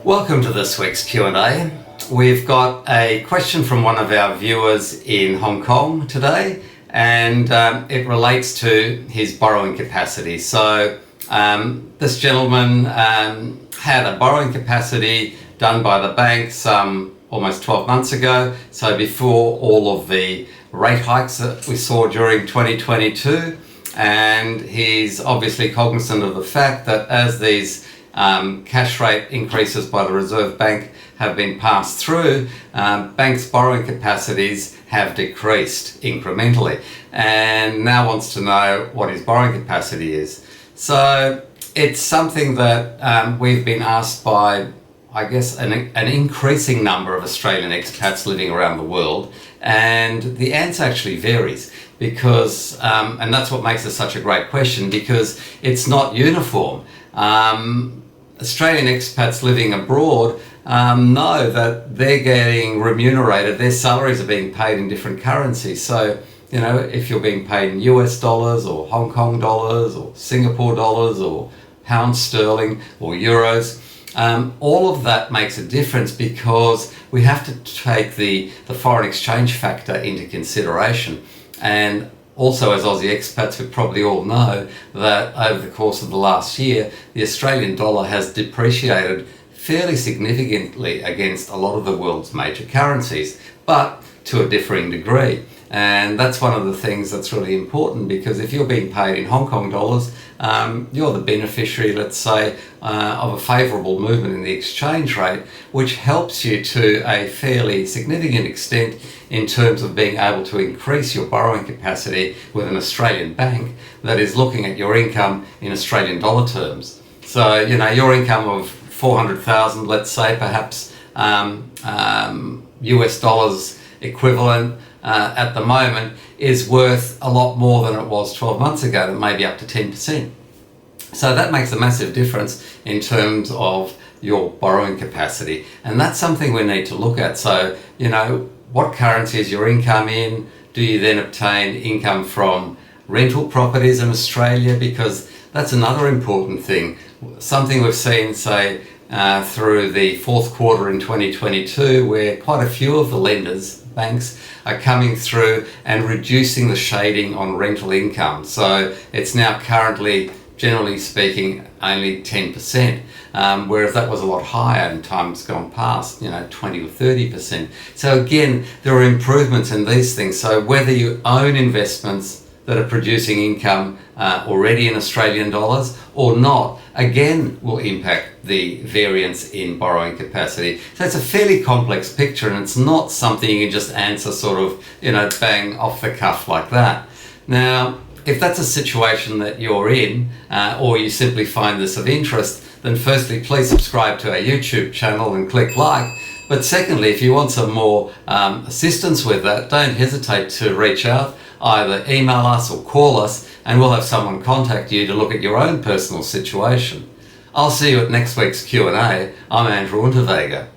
Welcome to this week's Q&A. We've got a question from one of our viewers in Hong Kong today, and it relates to his borrowing capacity. So this gentleman had a borrowing capacity done by the bank some almost 12 months ago, so before all of the rate hikes that we saw during 2022, and he's obviously cognizant of the fact that as these cash rate increases by the Reserve Bank have been passed through, banks' borrowing capacities have decreased incrementally, and now wants to know what his borrowing capacity is. So it's something that we've been asked by, I guess, an increasing number of Australian expats living around the world, and the answer actually varies because, and that's what makes it such a great question, because it's not uniform. Australian expats living abroad know that they're getting remunerated, their salaries are being paid in different currencies. So, you know, if you're being paid in US dollars or Hong Kong dollars or Singapore dollars or pound sterling or euros, all of that makes a difference because we have to take the foreign exchange factor into consideration. And also, as Aussie expats, we probably all know that over the course of the last year, the Australian dollar has depreciated fairly significantly against a lot of the world's major currencies, but to a differing degree. And that's one of the things that's really important, because if you're being paid in Hong Kong dollars, you're the beneficiary, let's say, of a favourable movement in the exchange rate, which helps you to a fairly significant extent in terms of being able to increase your borrowing capacity with an Australian bank that is looking at your income in Australian dollar terms. So, you know, your income of 400,000, let's say, perhaps US dollars equivalent at the moment, is worth a lot more than it was 12 months ago, maybe up to 10%. So that makes a massive difference in terms of your borrowing capacity, and that's something we need to look at. So, you know, what currency is your income in? Do you then obtain income from rental properties in Australia? Because that's another important thing. Something we've seen, say, through the fourth quarter in 2022, where quite a few of the lenders, banks, are coming through and reducing the shading on rental income. So it's now currently, generally speaking, only 10%, whereas that was a lot higher in times gone past, you know, 20 or 30%. So again, there are improvements in these things. So whether you own investments that are producing income already in Australian dollars or not, again, will impact the variance in borrowing capacity. So it's a fairly complex picture, and it's not something you can just answer sort of, you know, bang off the cuff like that. Now, if that's a situation that you're in, or you simply find this of interest, then firstly, please subscribe to our YouTube channel and click like. But secondly, if you want some more assistance with that, don't hesitate to reach out. Either email us or call us, and we'll have someone contact you to look at your own personal situation. I'll see you at next week's Q&A. I'm Andrew Unterweger.